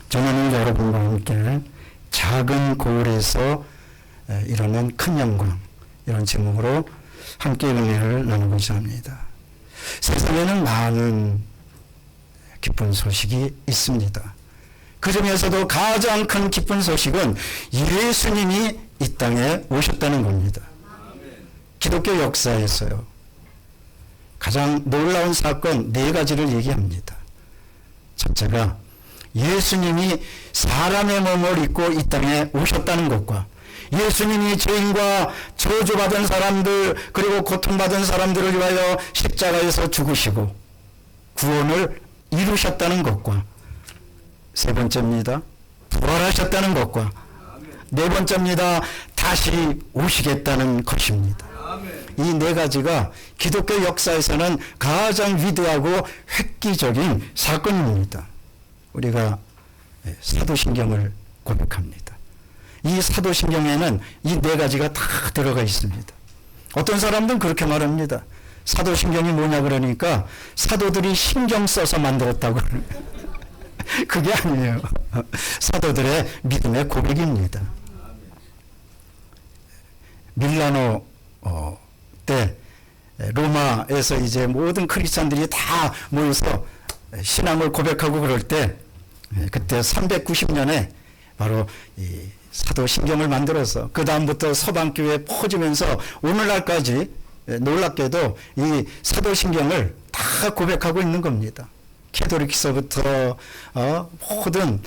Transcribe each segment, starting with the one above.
저는 여러분과 함께 작은 고을에서 이루는 큰 영광, 이런 제목으로 함께 은혜를 나누고자 합니다. 세상에는 많은 기쁜 소식이 있습니다. 그 중에서도 가장 큰 기쁜 소식은 예수님이 이 땅에 오셨다는 겁니다. 기독교 역사에서요, 가장 놀라운 사건 4가지를 얘기합니다. 첫째가 예수님이 사람의 몸을 입고 이 땅에 오셨다는 것과 예수님이 죄인과 저주받은 사람들 그리고 고통받은 사람들을 위하여 십자가에서 죽으시고 구원을 이루셨다는 것과, 세 번째입니다, 부활하셨다는 것과, 네 번째입니다, 다시 오시겠다는 것입니다. 이 4가지가 기독교 역사에서는 가장 위대하고 획기적인 사건입니다. 우리가 사도신경을 고백합니다. 이 사도신경에는 이 4가지가 다 들어가 있습니다. 어떤 사람들은 그렇게 말합니다. 사도신경이 뭐냐 그러니까 사도들이 신경 써서 만들었다고. 그게 아니에요. 사도들의 믿음의 고백입니다. 밀라노 때 로마에서 이제 모든 크리스찬들이 다 모여서 신앙을 고백하고 그럴 때, 그때 390년에 바로 이 사도신경을 만들어서 그 다음부터 서방교회에 퍼지면서 오늘날까지 놀랍게도 이 사도신경을 다 고백하고 있는 겁니다. 캐톨릭서부터 모든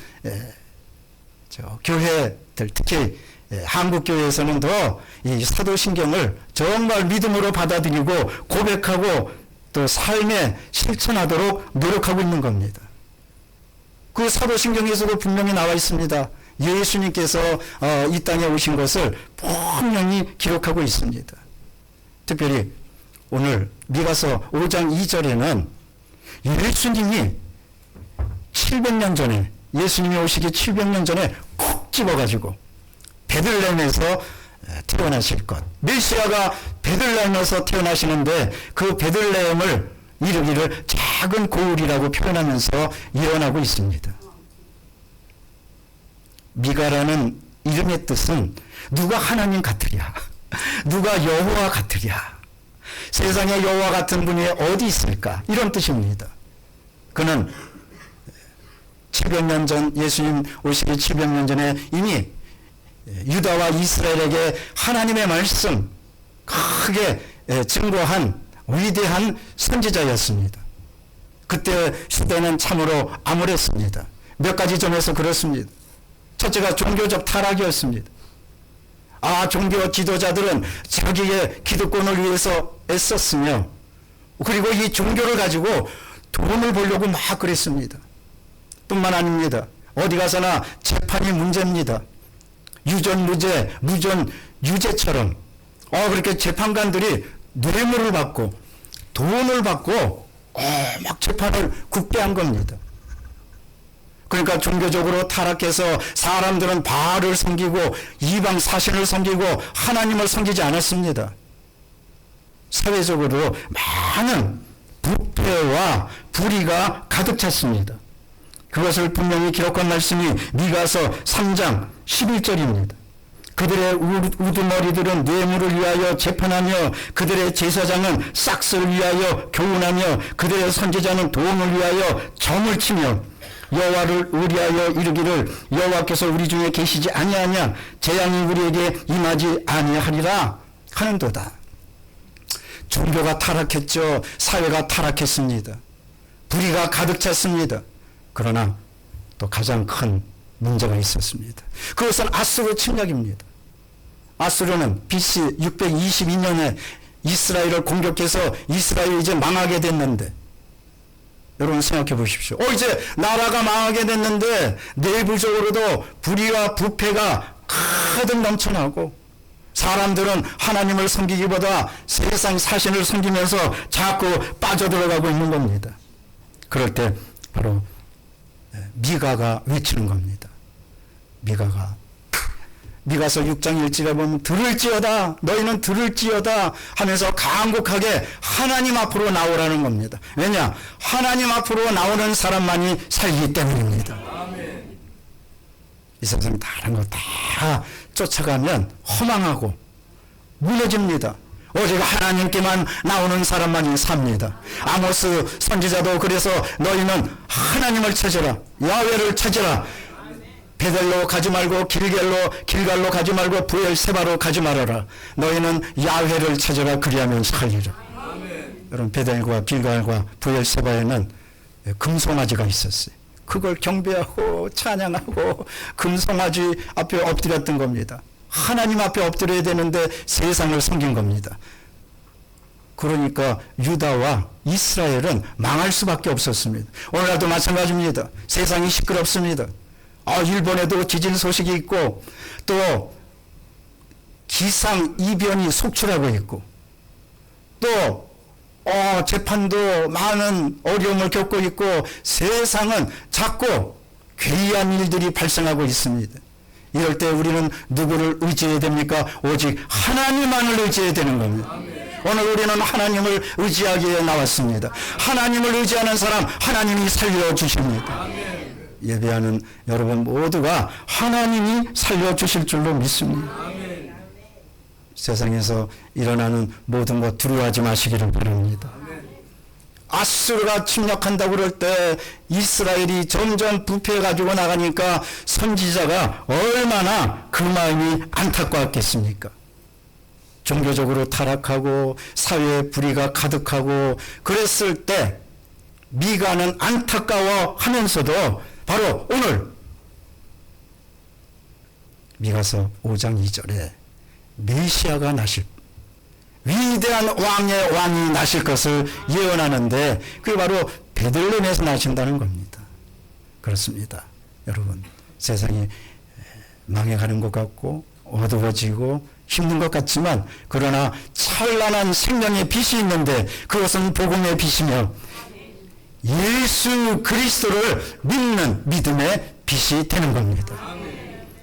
교회들, 특히 한국교회에서는 더 이 사도신경을 정말 믿음으로 받아들이고 고백하고 또 삶에 실천하도록 노력하고 있는 겁니다. 그 사도신경에서도 분명히 나와 있습니다. 예수님께서 이 땅에 오신 것을 분명히 기록하고 있습니다. 특별히 오늘 미가서 5장 2절에는 예수님이 700년 전에, 예수님이 오시기 700년 전에 콕 집어가지고 베들레헴에서 태어나실 것, 메시아가 베들레헴에서 태어나시는데 그 베들레헴을 이르기를 작은 고을이라고 표현하면서 예언하고 있습니다. 미가라는 이름의 뜻은 누가 하나님 같으랴, 누가 여호와 같으랴, 세상에 여호와 같은 분이 어디 있을까, 이런 뜻입니다. 그는 700년 전, 예수님 오시기 700년 전에 이미 유다와 이스라엘에게 하나님의 말씀 크게 증거한 위대한 선지자였습니다. 그때 시대는 참으로 암울했습니다. 몇 가지 점에서 그렇습니다. 첫째가 종교적 타락이었습니다. 종교 지도자들은 자기의 기득권을 위해서 애썼으며, 그리고 이 종교를 가지고 돈을 벌려고 막 그랬습니다. 뿐만 아닙니다. 어디 가서나 재판이 문제입니다. 유전 무죄, 무전 유죄처럼 그렇게 재판관들이 뇌물을 받고 돈을 받고 막 재판을 국대한 겁니다. 그러니까 종교적으로 타락해서 사람들은 바알을 섬기고 이방 사신을 섬기고 하나님을 섬기지 않았습니다. 사회적으로 많은 부패와 불의가 가득 찼습니다. 그것을 분명히 기록한 말씀이 미가서 3장 11절입니다. 그들의 우두머리들은 뇌물을 위하여 재판하며 그들의 제사장은 싹스를 위하여 교훈하며 그들의 선지자는 돈을 위하여 점을 치며 여호와를 의리하여 이르기를 여호와께서 우리 중에 계시지 아니하냐, 재앙이 우리에게 임하지 아니하리라 하는도다. 종교가 타락했죠. 사회가 타락했습니다. 불의가 가득 찼습니다. 그러나 또 가장 큰 문제가 있었습니다. 그것은 아수르 침략입니다. 아수르는 BC 622년에 이스라엘을 공격해서 이스라엘이 이제 망하게 됐는데, 여러분 생각해 보십시오. 이제 나라가 망하게 됐는데 내부적으로도 불의와 부패가 가득 넘쳐나고 사람들은 하나님을 섬기기보다 세상 사신을 섬기면서 자꾸 빠져들어가고 있는 겁니다. 그럴 때 바로 미가가 외치는 겁니다. 미가서 6장 1절에 보면 들을지어다, 너희는 들을지어다 하면서 간곡하게 하나님 앞으로 나오라는 겁니다. 왜냐? 하나님 앞으로 나오는 사람만이 살기 때문입니다. 이 세상 다른 거 다 쫓아가면 허망하고 무너집니다. 오직 하나님께만 나오는 사람만이 삽니다. 아모스 선지자도 그래서 너희는 하나님을 찾으라, 야훼를 찾으라. 베델로 가지 말고 길갈로 가지 말고 브엘세바로 가지 말아라. 너희는 야훼를 찾으라. 그리하면 살리라. 여러분, 베델과 길갈과 브엘세바에는 금송아지가 있었어요. 그걸 경배하고 찬양하고 금송아지 앞에 엎드렸던 겁니다. 하나님 앞에 엎드려야 되는데 세상을 섬긴 겁니다. 그러니까 유다와 이스라엘은 망할 수밖에 없었습니다. 오늘날도 마찬가지입니다. 세상이 시끄럽습니다. 일본에도 지진 소식이 있고 또 기상이변이 속출하고 있고 또 재판도 많은 어려움을 겪고 있고 세상은 자꾸 괴이한 일들이 발생하고 있습니다. 이럴 때 우리는 누구를 의지해야 됩니까? 오직 하나님만을 의지해야 되는 겁니다. 오늘 우리는 하나님을 의지하기에 나왔습니다. 하나님을 의지하는 사람 하나님이 살려주십니다. 예배하는 여러분 모두가 하나님이 살려주실 줄로 믿습니다. 세상에서 일어나는 모든 것 두려워하지 마시기를 바랍니다. 아수르가 침략한다고 그럴 때 이스라엘이 점점 부패해가지고 나가니까 선지자가 얼마나 그 마음이 안타까웠겠습니까? 종교적으로 타락하고 사회에 불의가 가득하고 그랬을 때 미가는 안타까워하면서도 바로 오늘 미가서 5장 2절에 메시아가 나실, 위대한 왕의 왕이 나실 것을 예언하는데 그게 바로 베들레헴에서 나신다는 겁니다. 그렇습니다. 여러분, 세상이 망해가는 것 같고 어두워지고 힘든 것 같지만 그러나 찬란한 생명의 빛이 있는데 그것은 복음의 빛이며 예수 그리스도를 믿는 믿음의 빛이 되는 겁니다.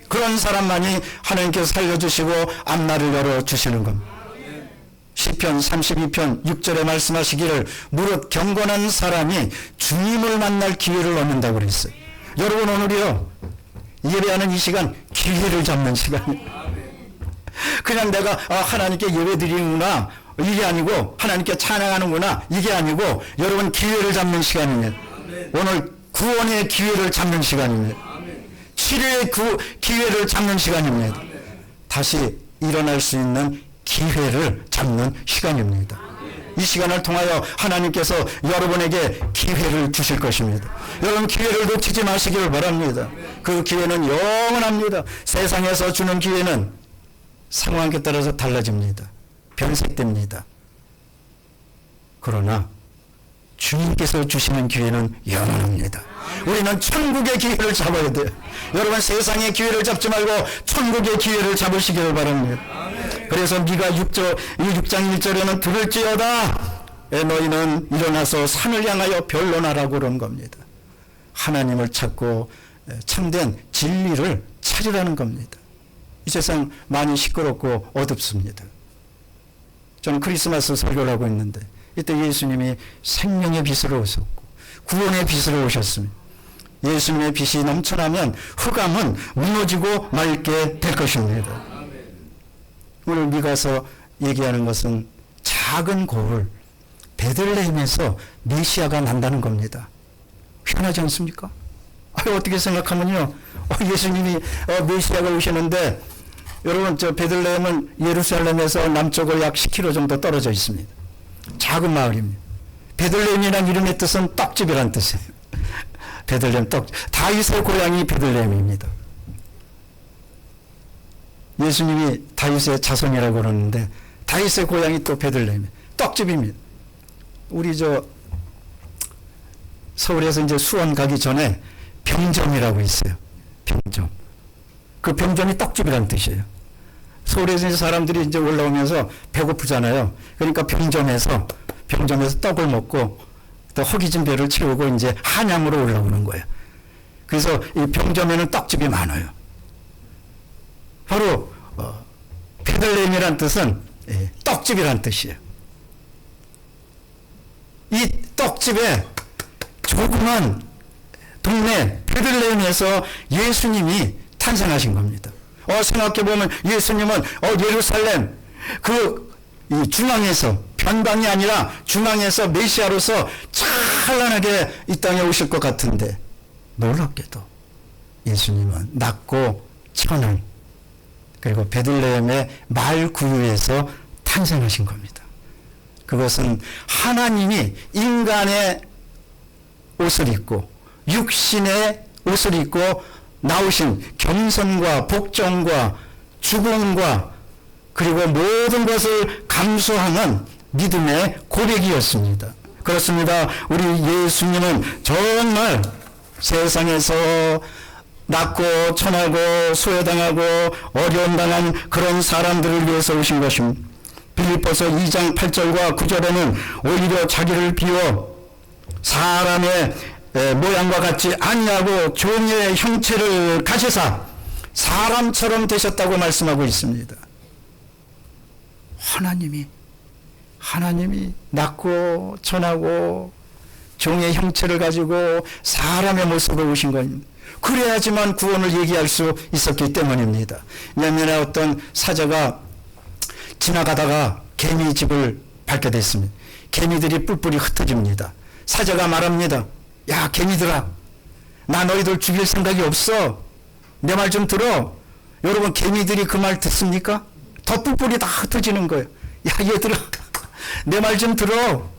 그런 사람만이 하나님께서 살려주시고 앞날을 열어주시는 겁니다. 시편 32편 6절에 말씀하시기를 무릇 경건한 사람이 주님을 만날 기회를 얻는다고 그랬어요. 여러분, 오늘이요 예배하는 이 시간 기회를 잡는 시간이에요. 그냥 내가 하나님께 예배 드리는구나 이게 아니고 하나님께 찬양하는구나 이게 아니고 여러분 기회를 잡는 시간입니다. 오늘 구원의 기회를 잡는 시간입니다. 치료의 기회를 잡는 시간입니다. 다시 일어날 수 있는 기회를 잡는 시간입니다. 이 시간을 통하여 하나님께서 여러분에게 기회를 주실 것입니다. 여러분, 기회를 놓치지 마시기를 바랍니다. 그 기회는 영원합니다. 세상에서 주는 기회는 상황에 따라서 달라집니다. 변색됩니다. 그러나 주님께서 주시는 기회는 영원합니다. 우리는 천국의 기회를 잡아야 돼요. 여러분, 세상의 기회를 잡지 말고 천국의 기회를 잡으시기를 바랍니다. 그래서 미가 6장 1절에는 들을지어다 너희는 일어나서 산을 향하여 변론하라고 그런 겁니다. 하나님을 찾고 참된 진리를 찾으라는 겁니다. 이 세상 많이 시끄럽고 어둡습니다. 저는 크리스마스 설교를 하고 있는데 이때 예수님이 생명의 빛으로 오셨고 구원의 빛으로 오셨습니다. 예수님의 빛이 넘쳐나면 흑암은 무너지고 맑게 될 것입니다. 오늘 미가서 얘기하는 것은 작은 고을 베들레헴에서 메시아가 난다는 겁니다. 희한하지 않습니까? 어떻게 생각하면요, 예수님이 메시아가 오시는데 여러분, 저 베들레헴은 예루살렘에서 남쪽으로 약 10km 정도 떨어져 있습니다. 작은 마을입니다. 베들레헴이라는 이름의 뜻은 떡집이라는 뜻이에요. 베들레헴 떡, 다윗의 고향이 베들레헴입니다. 예수님이 다윗의 자손이라고 그러는데 다윗의 고향이 또 베들레헴, 떡집입니다. 우리 저 서울에서 이제 수원 가기 전에 병점이라고 있어요. 병점. 그 병점이 떡집이라는 뜻이에요. 서울에서 이제 사람들이 이제 올라오면서 배고프잖아요. 그러니까 병점에서 떡을 먹고 또 허기진 배를 채우고 이제 한양으로 올라오는 거예요. 그래서 이 병점에는 떡집이 많아요. 바로 베들레헴이라는 뜻은 떡집이라는 뜻이에요. 이 떡집에 조그만 동네 베들레헴에서 예수님이 탄생하신 겁니다. 생각해보면 예수님은 예루살렘 이 중앙에서, 변방이 아니라 중앙에서 메시아로서 찬란하게 이 땅에 오실 것 같은데 놀랍게도 예수님은 낮고 천한 그리고 베들레헴의 마을 구유에서 탄생하신 겁니다. 그것은 하나님이 인간의 옷을 입고 육신의 옷을 입고 나오신 겸손과 복종과 죽음과 그리고 모든 것을 감수하는 믿음의 고백이었습니다. 그렇습니다. 우리 예수님은 정말 세상에서 낮고 천하고 소외당하고 어려움 당한 그런 사람들을 위해서 오신 것입니다. 빌립보서 2장 8절과 9절에는 오히려 자기를 비워 사람의 모양과 같지 아니하고 종의 형체를 가지사 사람처럼 되셨다고 말씀하고 있습니다. 하나님이 낮고 천하고 종의 형체를 가지고 사람의 모습으로 오신 겁니다. 그래야지만 구원을 얘기할 수 있었기 때문입니다. 예면에 어떤 사자가 지나가다가 개미 집을 밟게 됐습니다. 개미들이 뿔뿔이 흩어집니다. 사자가 말합니다. 야, 개미들아, 나 너희들 죽일 생각이 없어. 내 말 좀 들어. 여러분, 개미들이 그 말 듣습니까? 더 뿔뿔이 다 흩어지는 거예요. 야, 얘들아, 내 말 좀 들어.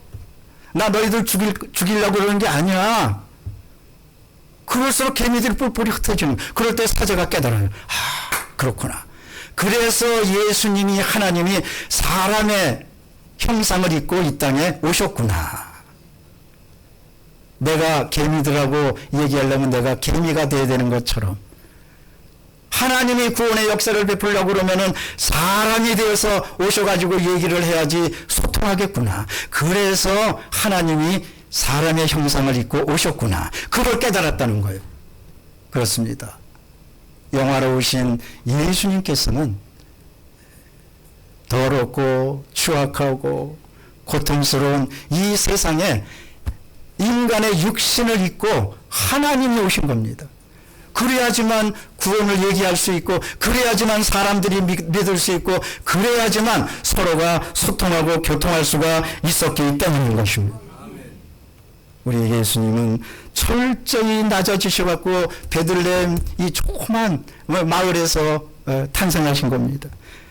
나 너희들 죽이려고 그러는 게 아니야. 그럴수록 개미들이 뿔뿔이 흩어지는 거예요. 그럴 때 사자가 깨달아요. 그렇구나. 그래서 예수님이, 하나님이 사람의 형상을 입고 이 땅에 오셨구나. 내가 개미들하고 얘기하려면 내가 개미가 돼야 되는 것처럼 하나님이 구원의 역사를 베풀려고 그러면은 사람이 되어서 오셔가지고 얘기를 해야지 소통하겠구나. 그래서 하나님이 사람의 형상을 입고 오셨구나. 그걸 깨달았다는 거예요. 그렇습니다. 영화로우신 예수님께서는 더럽고 추악하고 고통스러운 이 세상에 인간의 육신을 입고 하나님이 오신 겁니다. 그래야지만 구원을 얘기할 수 있고, 그래야지만 사람들이 믿을 수 있고, 그래야지만 서로가 소통하고 교통할 수가 있었기 때문인 것입니다. 우리 예수님은 철저히 낮아지셔갖고 베들레헴 이 조그만 마을에서 탄생하신 겁니다.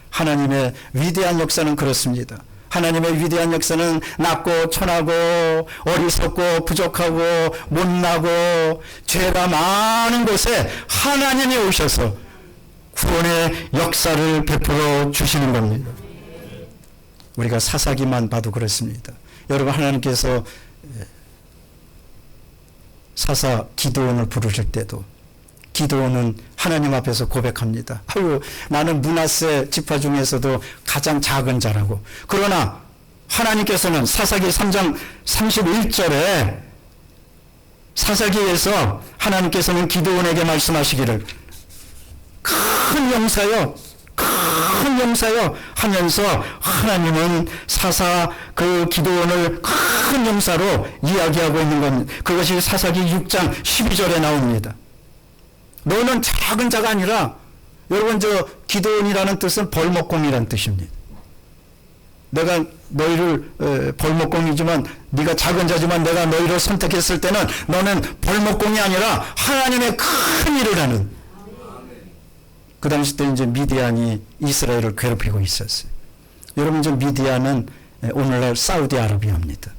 하나님의 위대한 역사는 그렇습니다. 하나님의 위대한 역사는 낮고 천하고 어리석고 부족하고 못나고 죄가 많은 곳에 하나님이 오셔서 구원의 역사를 베풀어 주시는 겁니다. 우리가 사사기만 봐도 그렇습니다. 여러분, 하나님께서 사사 기드온을 부르실 때도 기드온은 하나님 앞에서 고백합니다. 아유, 나는 므낫세 지파 중에서도 가장 작은 자라고. 그러나 하나님께서는 사사기 3장 31절에 사사기에서 하나님께서는 기드온에게 말씀하시기를 큰 용사여 하면서 하나님은 사사 그 기드온을 큰 용사로 이야기하고 있는 겁니다. 그것이 사사기 6장 12절에 나옵니다. 너는 작은 자가 아니라, 여러분, 기드온이라는 뜻은 벌목공이라는 뜻입니다. 내가 너희를 벌목공이지만, 네가 작은 자지만 내가 너희를 선택했을 때는 너는 벌목공이 아니라 하나님의 큰 일을 하는. 그 당시 때 이제 미디안이 이스라엘을 괴롭히고 있었어요. 여러분, 미디안은 오늘날 사우디아라비아입니다.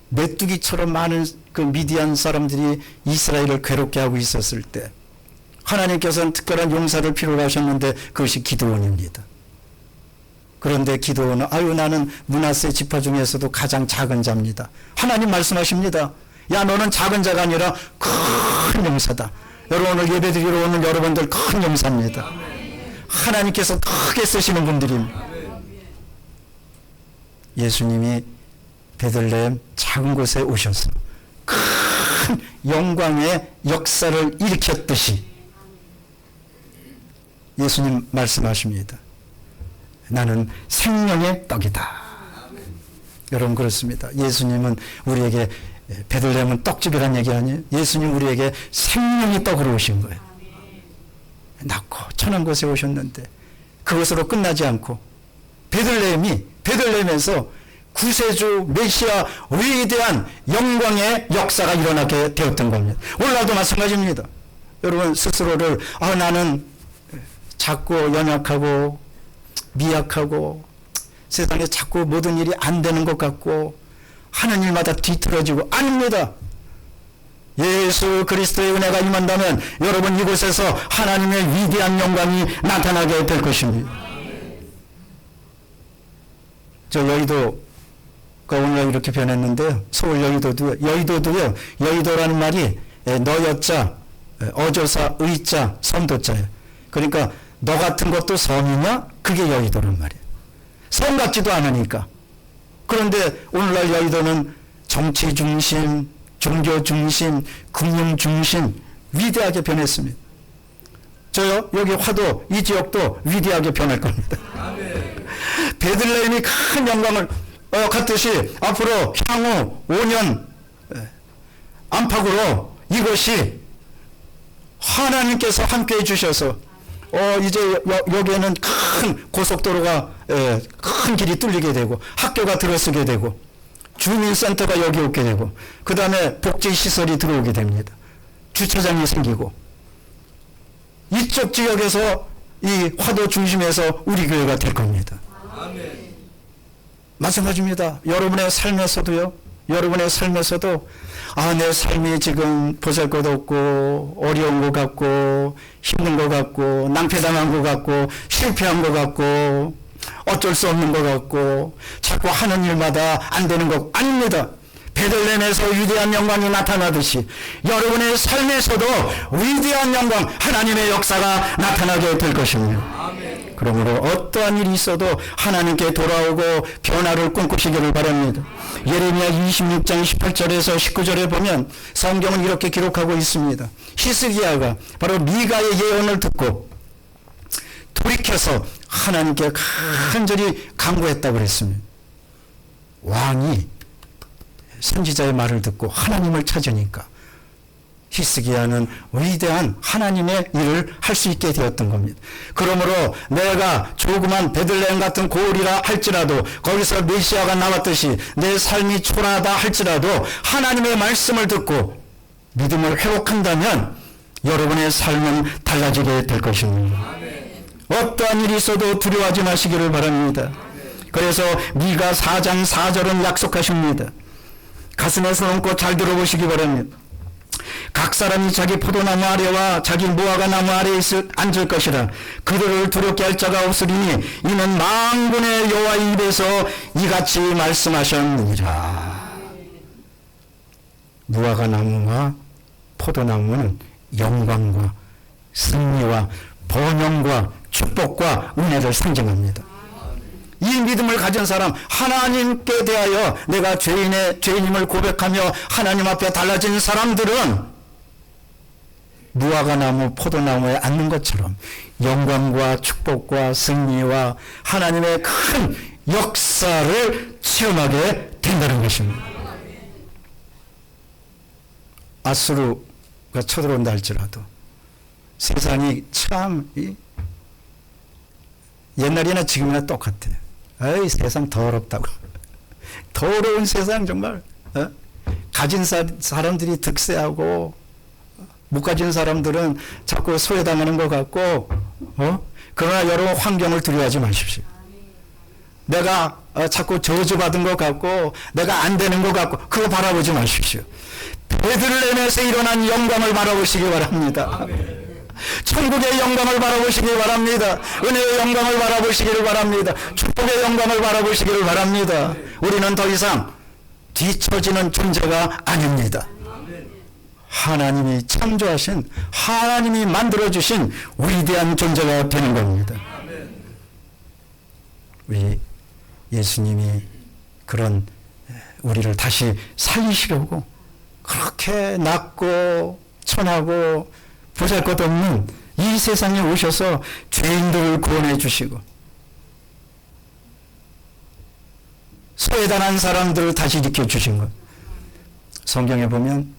메뚜기처럼 많은 그 미디안 사람들이 이스라엘을 괴롭게 하고 있었을 때 하나님께서는 특별한 용사를 필요로 하셨는데 그것이 기드온입니다. 그런데 기드온은 아유, 나는 므낫세 지파 중에서도 가장 작은 자입니다. 하나님 말씀하십니다. 야, 너는 작은 자가 아니라 큰 용사다. 여러분, 오늘 예배드리러 오는 여러분들 큰 용사입니다. 하나님께서 크게 쓰시는 분들입니다. 예수님이 베들레헴 작은 곳에 오셔서 큰 영광의 역사를 일으켰듯이 예수님 말씀하십니다. 나는 생명의 떡이다. 여러분, 그렇습니다. 예수님은 우리에게 베들레헴은 떡집이란 얘기 아니에요? 예수님 우리에게 생명의 떡으로 오신 거예요. 낳고 천한 곳에 오셨는데 그것으로 끝나지 않고 베들레헴에서 구세주 메시아 위대한 영광의 역사가 일어나게 되었던 겁니다. 오늘날도 마찬가지입니다. 여러분 스스로를 나는 작고 연약하고 미약하고 세상에 자꾸 모든 일이 안 되는 것 같고 하는 일마다 뒤틀어지고 아닙니다. 예수 그리스도의 은혜가 임한다면 여러분 이곳에서 하나님의 위대한 영광이 나타나게 될 것입니다. 저 여의도가 오늘 이렇게 변했는데요. 서울 여의도도요. 여의도라는 말이 너여자, 어조사, 의자, 섬도자예요. 그러니까 너 같은 것도 섬이냐? 그게 여의도란 말이에요. 섬 같지도 않으니까. 그런데 오늘날 여의도는 정치 중심, 종교 중심, 금융 중심 위대하게 변했습니다. 저요 여기 화도 이 지역도 위대하게 변할 겁니다. 베들레헴이 큰 영광을 갖듯이 앞으로 향후 5년 안팎으로 이것이 하나님께서 함께해 주셔서 이제 여기에는 큰 고속도로가 큰 길이 뚫리게 되고 학교가 들어서게 되고 주민센터가 여기 오게 되고 그 다음에 복지시설이 들어오게 됩니다. 주차장이 생기고 이쪽 지역에서 이 화도 중심에서 우리 교회가 될 겁니다. 아멘. 마찬가지입니다. 여러분의 삶에서도요. 여러분의 삶에서도 내 삶이 지금 보잘것없고 어려운 것 같고 힘든 것 같고 낭패당한 것 같고 실패한 것 같고 어쩔 수 없는 것 같고 자꾸 하는 일마다 안 되는 것 아닙니다. 베들레헴에서 위대한 영광이 나타나듯이 여러분의 삶에서도 위대한 영광 하나님의 역사가 나타나게 될 것입니다. 아멘. 그러므로 어떠한 일이 있어도 하나님께 돌아오고 변화를 꿈꾸시기를 바랍니다. 예레미야 26장 18절에서 19절에 보면 성경은 이렇게 기록하고 있습니다. 히스기야가 바로 미가의 예언을 듣고 돌이켜서 하나님께 간절히 간구했다고 그랬습니다. 왕이 선지자의 말을 듣고 하나님을 찾으니까 히스기야는 위대한 하나님의 일을 할 수 있게 되었던 겁니다. 그러므로 내가 조그만 베들레헴 같은 고을이라 할지라도 거기서 메시아가 나왔듯이 내 삶이 초라하다 할지라도 하나님의 말씀을 듣고 믿음을 회복한다면 여러분의 삶은 달라지게 될 것입니다. 어떠한 일이 있어도 두려워하지 마시기를 바랍니다. 그래서 미가 4장 4절은 약속하십니다. 가슴에 손얹고 잘 들어보시기 바랍니다. 각 사람이 자기 포도나무 아래와 자기 무화과 나무 아래에 앉을 것이라. 그들을 두렵게 할 자가 없으리니 이는 만군의 여호와의 입에서 이같이 말씀하셨느니라. 무화과 나무와 포도나무는 영광과 승리와 번영과 축복과 은혜를 상징합니다. 이 믿음을 가진 사람, 하나님께 대하여 내가 죄인임을 고백하며 하나님 앞에 달라진 사람들은 무화과 나무, 포도나무에 앉는 것처럼 영광과 축복과 승리와 하나님의 큰 역사를 체험하게 된다는 것입니다. 아수르가 쳐들어온다 할지라도 세상이 참 옛날이나 지금이나 똑같아요. 에이, 세상 더럽다고. 더러운 세상 정말. 가진 사람들이 득세하고 못 가진 사람들은 자꾸 소외당하는 것 같고 그러나 여러분 환경을 두려워하지 마십시오. 내가 자꾸 저주받은 것 같고 내가 안 되는 것 같고 그거 바라보지 마십시오. 베들레헴에서 일어난 영광을 바라보시기 바랍니다. 아멘. 천국의 영광을 바라보시기 바랍니다. 은혜의 영광을 바라보시기를 바랍니다. 축복의 영광을 바라보시기를 바랍니다. 우리는 더 이상 뒤처지는 존재가 아닙니다. 하나님이 창조하신, 하나님이 만들어주신 위대한 존재가 되는 겁니다. 우리 예수님이 그런 우리를 다시 살리시려고 그렇게 낮고 천하고 보잘것없는 이 세상에 오셔서 죄인들을 구원해 주시고 소외당한 사람들을 다시 일으켜 주신 것. 성경에 보면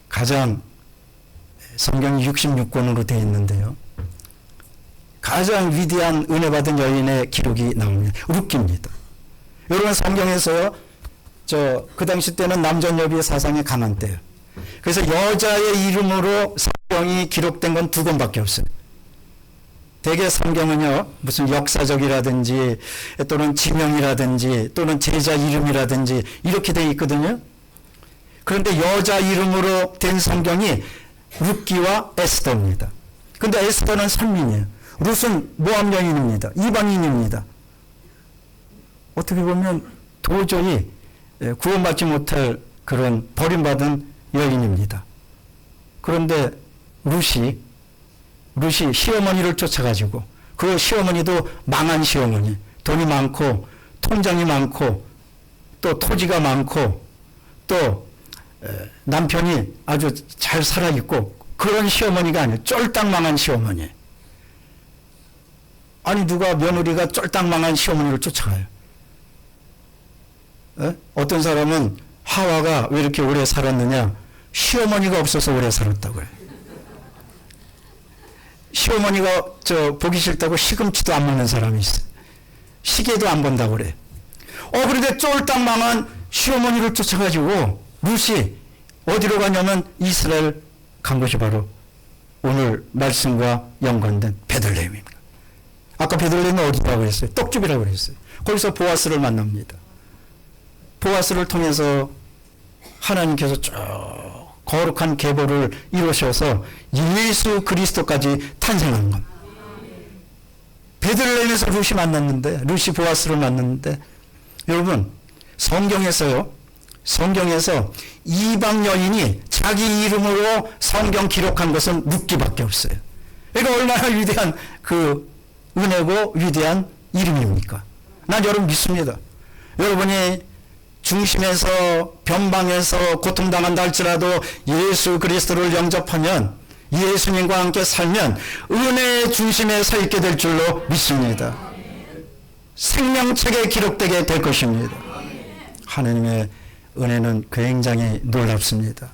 가장 성경이 66권으로 되어 있는데요. 가장 위대한 은혜 받은 여인의 기록이 나옵니다. 룻기입니다. 여러분 성경에서요. 그 당시 때는 남존여비의 사상이 강한 때예요. 그래서 여자의 이름으로 성경이 기록된 건 2권밖에 없어요. 대개 성경은요. 무슨 역사적이라든지 또는 지명이라든지 또는 제자 이름이라든지 이렇게 되어 있거든요. 그런데 여자 이름으로 된 성경이 룻기와 에스더입니다. 그런데 에스더는 선민이에요. 룻은 모압 여인입니다. 이방인입니다. 어떻게 보면 도저히 구원받지 못할 그런 버림받은 여인입니다. 그런데 룻이 시어머니를 쫓아가지고 그 시어머니도 망한 시어머니, 돈이 많고 통장이 많고 또 토지가 많고 또 남편이 아주 잘 살아있고 그런 시어머니가 아니에요. 쫄딱 망한 시어머니. 아니 누가 며느리가 쫄딱 망한 시어머니를 쫓아가요? 어떤 사람은 하와가 왜 이렇게 오래 살았느냐? 시어머니가 없어서 오래 살았다고 해요. 시어머니가 보기 싫다고 시금치도 안 먹는 사람이 있어요. 시계도 안 본다고 그래. 그런데 쫄딱 망한 시어머니를 쫓아가지고 룻이 어디로 가냐면 이스라엘 간 것이 바로 오늘 말씀과 연관된 베들레헴입니다. 아까 베들레헴은 어디라고 그랬어요? 떡집이라고 그랬어요. 거기서 보아스를 만납니다. 보아스를 통해서 하나님께서 쭉 거룩한 계보를 이루셔서 예수 그리스도까지 탄생한 겁니다. 베들레헴에서 룻이 만났는데, 룻이 보아스를 만났는데, 여러분 성경에서 이방 여인이 자기 이름으로 성경 기록한 것은 룻기밖에 없어요. 그러니까 얼마나 위대한 그 은혜고 위대한 이름입니까? 난 여러분 믿습니다. 여러분이 중심에서 변방에서 고통당한다 할지라도 예수 그리스도를 영접하면 예수님과 함께 살면 은혜의 중심에 서 있게 될 줄로 믿습니다. 생명책에 기록되게 될 것입니다. 하나님의 은혜는 굉장히 놀랍습니다.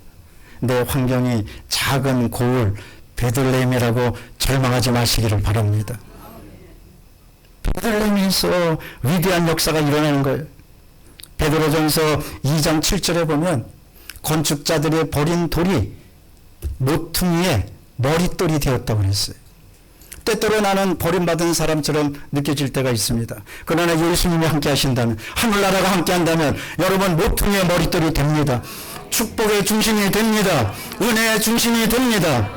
내 환경이 작은 고을 베들레헴이라고 절망하지 마시기를 바랍니다. 베들레헴에서 위대한 역사가 일어나는 거예요. 베드로전서 2장 7절에 보면 건축자들의 버린 돌이 모퉁이에 머릿돌이 되었다고 그랬어요. 때때로 나는 버림받은 사람처럼 느껴질 때가 있습니다. 그러나 예수님이 함께 하신다면, 하늘나라가 함께 한다면 여러분 모퉁이의 머릿돌이 됩니다. 축복의 중심이 됩니다. 은혜의 중심이 됩니다.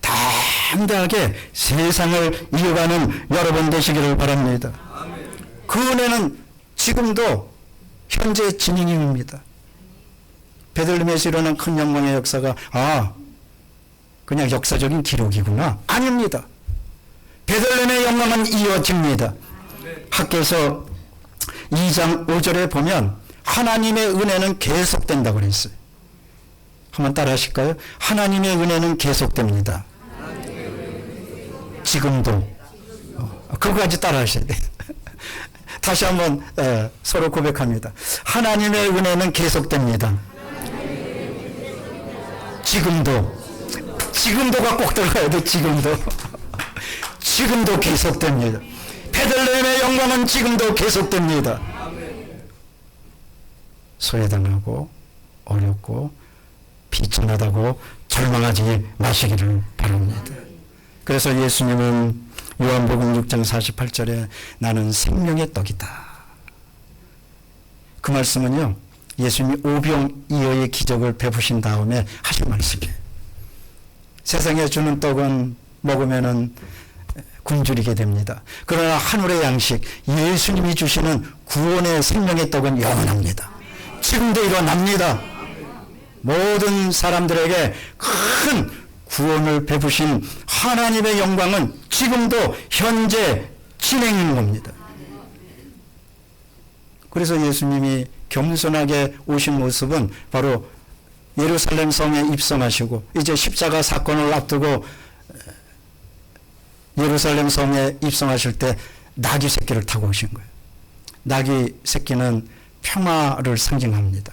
담대하게 세상을 이어가는 여러분 되시기를 바랍니다. 그 은혜는 지금도 현재 진행형입니다. 베들레헴에서 일어난 큰 영광의 역사가 그냥 역사적인 기록이구나. 아닙니다. 베들레헴의 영광은 이어집니다. 학개서 2장 5절에 보면 하나님의 은혜는 계속된다고 그랬어요. 한번 따라 하실까요? 하나님의 은혜는 계속됩니다. 지금도. 그거까지 따라 하셔야 돼요. 다시 한번 서로 고백합니다. 하나님의 은혜는 계속됩니다. 지금도가 꼭 들어가야 돼. 지금도 계속됩니다. 베들레헴의 영광은 지금도 계속됩니다. 소외당하고 어렵고 비천하다고 절망하지 마시기를 바랍니다. 그래서 예수님은 요한복음 6장 48절에 나는 생명의 떡이다. 그 말씀은요, 예수님이 오병이어의 기적을 베푸신 다음에 하신 말씀이에요. 세상에 주는 떡은 먹으면은 굶주리게 됩니다. 그러나 하늘의 양식, 예수님이 주시는 구원의 생명의 떡은 영원합니다. 지금도 일어납니다. 모든 사람들에게 큰 구원을 베푸신 하나님의 영광은 지금도 현재 진행인 겁니다. 그래서 예수님이 겸손하게 오신 모습은 바로 예루살렘 성에 입성하시고 이제 십자가 사건을 앞두고 예루살렘 성에 입성하실 때 나귀 새끼를 타고 오신 거예요. 나귀 새끼는 평화를 상징합니다.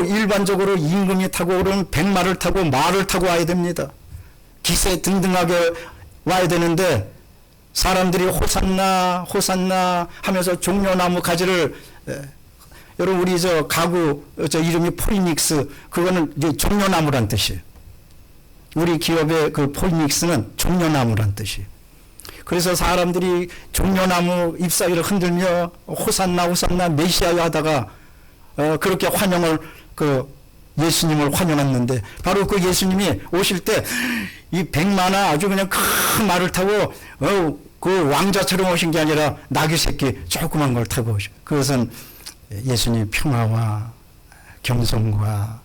일반적으로 임금이 타고 오르면 백마를 타고 말을 타고 와야 됩니다. 기세 등등하게 와야 되는데 사람들이 호산나 호산나 하면서 종려나무 가지를 여러분 우리 저 가구 이름이 포리닉스 그거는 이제 종려나무란 뜻이에요. 우리 기업의 그 포리닉스는 종려나무란 뜻이에요. 그래서 사람들이 종려나무 잎사귀를 흔들며 호산나 호산나 메시아야 하다가 그렇게 환영을 예수님을 환영했는데 바로 그 예수님이 오실 때 이 백마나 아주 그냥 큰 말을 타고 그 왕자처럼 오신 게 아니라 나귀 새끼 조그만 걸 타고 오신 그것은 예수님 평화와 겸손과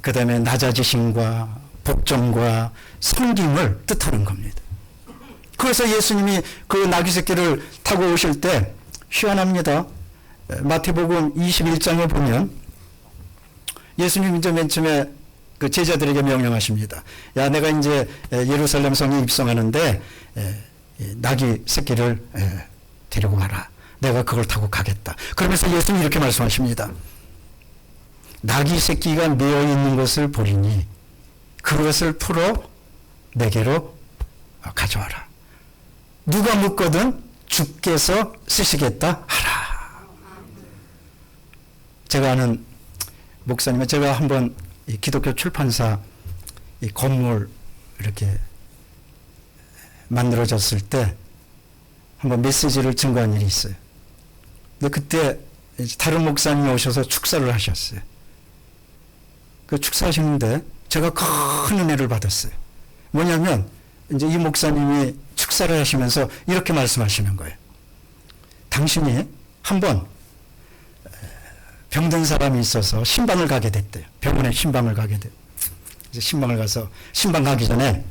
그 다음에 낮아지심과 복종과 섬김을 뜻하는 겁니다. 그래서 예수님이 그 나귀 새끼를 타고 오실 때 희한합니다. 마태복음 21장에 보면 예수님이 이제 맨 처음에 그 제자들에게 명령하십니다. 야, 내가 이제 예루살렘 성에 입성하는데 나귀 새끼를 데리고 가라. 내가 그걸 타고 가겠다. 그러면서 예수님이 이렇게 말씀하십니다. 나귀 새끼가 메어 있는 것을 보리니 그것을 풀어 내게로 가져와라. 누가 묻거든 주께서 쓰시겠다 하라. 제가 아는 목사님은 제가 한번 이 기독교 출판사 이 건물 이렇게 만들어졌을 때 한번 메시지를 증거한 일이 있어요. 근데 그때 다른 목사님이 오셔서 축사를 하셨어요. 그 축사하시는데 제가 큰 은혜를 받았어요. 뭐냐면 이제 이 목사님이 축사를 하시면서 이렇게 말씀하시는 거예요. 당신이 한번 병든 사람이 있어서 신방을 가게 됐대요. 병원에 신방을 가게 돼요. 이제 신방을 가서 신방 가기 전에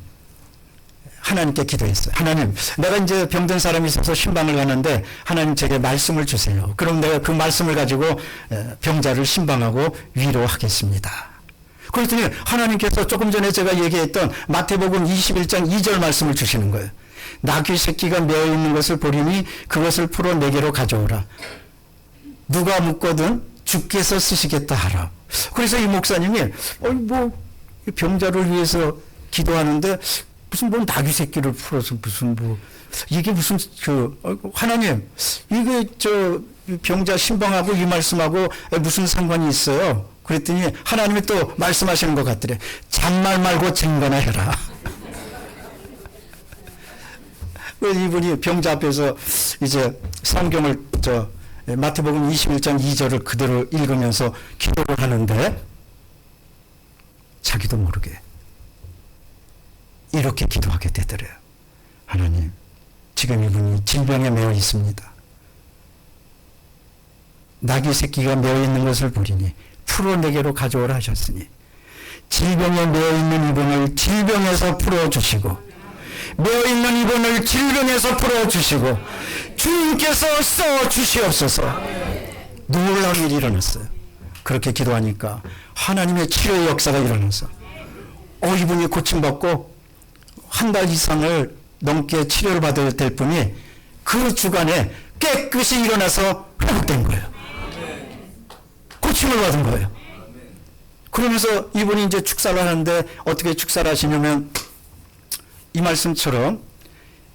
하나님께 기도했어요. 하나님, 내가 이제 병든 사람이 있어서 신방을 가는데 하나님 제게 말씀을 주세요. 그럼 내가 그 말씀을 가지고 병자를 신방하고 위로하겠습니다. 그랬더니 하나님께서 조금 전에 제가 얘기했던 마태복음 21장 2절 말씀을 주시는 거예요. 나귀 새끼가 메어 있는 것을 보리니 그것을 풀어 내게로 가져오라. 누가 묻거든 주께서 쓰시겠다 하라. 그래서 이 목사님이 병자를 위해서 기도하는데 무슨 나귀 새끼를 풀어서 무슨 이게 무슨 하나님 이게 병자 신방하고 이 말씀하고 무슨 상관이 있어요? 그랬더니 하나님이 또 말씀하시는 것 같더래. 잔말 말고 쟁거나 해라. 이분이 병자 앞에서 이제 성경을 마태복음 21장 2절을 그대로 읽으면서 기도를 하는데 자기도 모르게 이렇게 기도하게 되더래요. 하나님, 지금 이분이 질병에 매여 있습니다. 나귀 새끼가 매여 있는 것을 보리니 풀어 내게로 가져오라 하셨으니 질병에 매여 있는 이분을 질병에서 풀어주시고 매어 있는 이분을 질병에서 풀어주시고 주님께서 써주시옵소서. 놀라운 일이 일어났어요. 그렇게 기도하니까 하나님의 치료의 역사가 일어나서 이분이 고침받고 한 달 이상을 넘게 치료를 받아야 될 분이 그 주간에 깨끗이 일어나서 회복된 거예요. 고침을 받은 거예요. 그러면서 이분이 이제 축사를 하는데 어떻게 축사를 하시냐면 이 말씀처럼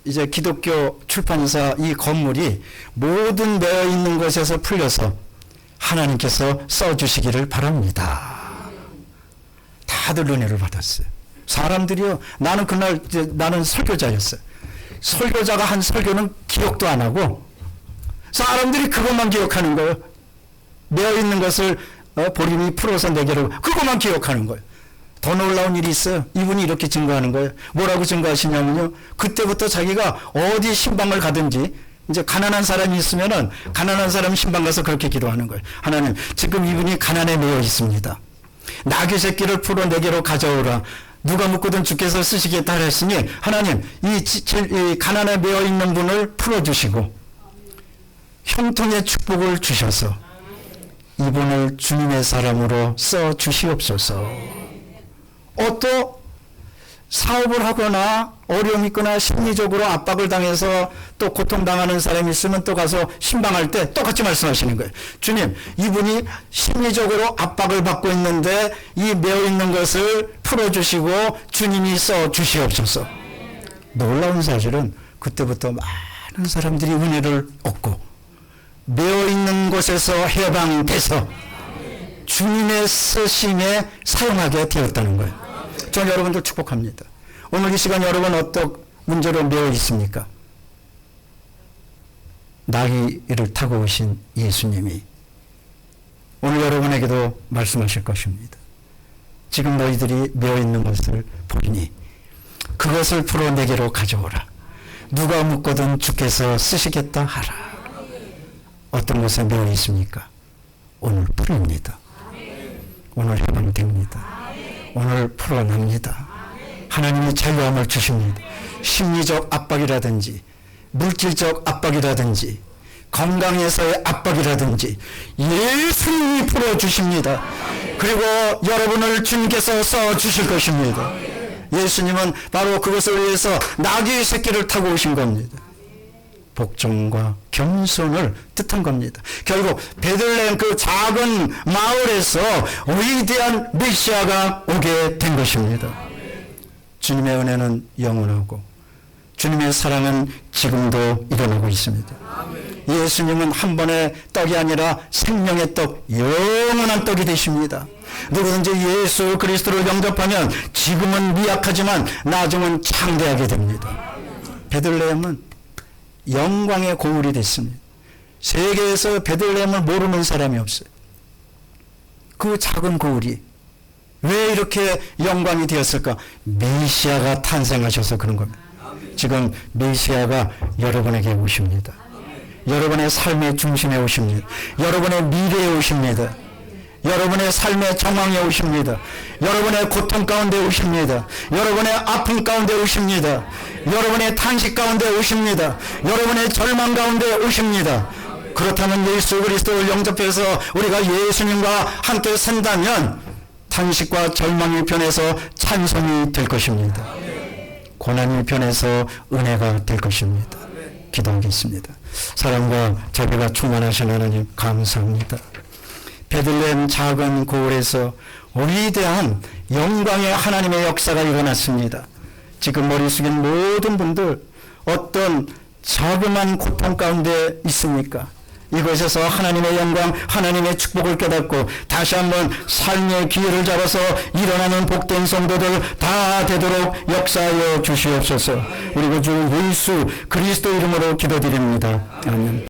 이제 기독교 출판사 이 건물이 모든 매어 있는 것에서 풀려서 하나님께서 써주시기를 바랍니다. 다들 은혜를 받았어요. 사람들이요. 나는 그날 나는 설교자였어요. 설교자가 한 설교는 기억도 안 하고 사람들이 그것만 기억하는 거예요. 매어 있는 것을 보림이 풀어서 내게로 그것만 기억하는 거예요. 더 놀라운 일이 있어요. 이분이 이렇게 증거하는 거예요. 뭐라고 증거하시냐면요. 그때부터 자기가 어디 신방을 가든지 이제 가난한 사람이 있으면은 가난한 사람 신방 가서 그렇게 기도하는 거예요. 하나님, 지금 이분이 가난에 매여 있습니다. 나귀 새끼를 풀어 내게로 가져오라. 누가 묻거든 주께서 쓰시겠다 하셨으니 하나님, 이 가난에 매여 있는 분을 풀어주시고 형통의 축복을 주셔서 이분을 주님의 사람으로 써 주시옵소서. 또 사업을 하거나 어려움이 있거나 심리적으로 압박을 당해서 또 고통당하는 사람이 있으면 또 가서 신방할 때 똑같이 말씀하시는 거예요. 주님, 이분이 심리적으로 압박을 받고 있는데 이 매어 있는 것을 풀어주시고 주님이 써주시옵소서. 놀라운 사실은 그때부터 많은 사람들이 은혜를 얻고 매어 있는 곳에서 해방돼서 주님의 쓰심에 사용하게 되었다는 거예요. 저는 여러분들 축복합니다. 오늘 이 시간 여러분 어떤 문제로 매어 있습니까? 나귀를 타고 오신 예수님이 오늘 여러분에게도 말씀하실 것입니다. 지금 너희들이 매어 있는 것을 보리니 그것을 풀어 내게로 가져오라. 누가 묻거든 주께서 쓰시겠다 하라. 어떤 것에 매어 있습니까? 오늘 풀립니다. 오늘 해방됩니다. 오늘 풀어납니다. 하나님이 자유함을 주십니다. 심리적 압박이라든지 물질적 압박이라든지 건강에서의 압박이라든지 예수님이 풀어주십니다. 그리고 여러분을 주님께서 써주실 것입니다. 예수님은 바로 그것을 위해서 나귀의 새끼를 타고 오신 겁니다. 복종과 겸손을 뜻한 겁니다. 결국 베들레헴 그 작은 마을에서 위대한 메시아가 오게 된 것입니다. 주님의 은혜는 영원하고 주님의 사랑은 지금도 일어나고 있습니다. 예수님은 한 번의 떡이 아니라 생명의 떡, 영원한 떡이 되십니다. 누구든지 예수 그리스도를 영접하면 지금은 미약하지만 나중은 창대하게 됩니다. 베들레헴은 영광의 고울이 됐습니다. 세계에서 베들레헴을 모르는 사람이 없어요. 그 작은 고울이 왜 이렇게 영광이 되었을까? 메시아가 탄생하셔서 그런 겁니다. 지금 메시아가 여러분에게 오십니다. 여러분의 삶의 중심에 오십니다. 여러분의 미래에 오십니다. 여러분의 삶의 정황에 오십니다. 여러분의 고통 가운데 오십니다. 여러분의 아픔 가운데 오십니다. 여러분의 탄식 가운데 오십니다. 여러분의 절망 가운데 오십니다. 그렇다면 예수 그리스도를 영접해서 우리가 예수님과 함께 산다면 탄식과 절망이 변해서 찬송이 될 것입니다. 고난이 변해서 은혜가 될 것입니다. 기도하겠습니다. 사랑과 자비가 충만하신 하나님 감사합니다. 베들레헴 작은 고을에서 위대한 영광의 하나님의 역사가 일어났습니다. 지금 머리 숙인 모든 분들 어떤 자그마한 고통 가운데 있습니까? 이곳에서 하나님의 영광, 하나님의 축복을 깨닫고 다시 한번 삶의 기회를 잡아서 일어나는 복된 성도들 다 되도록 역사하여 주시옵소서. 그리고 주 예수 그리스도 이름으로 기도드립니다. 아멘.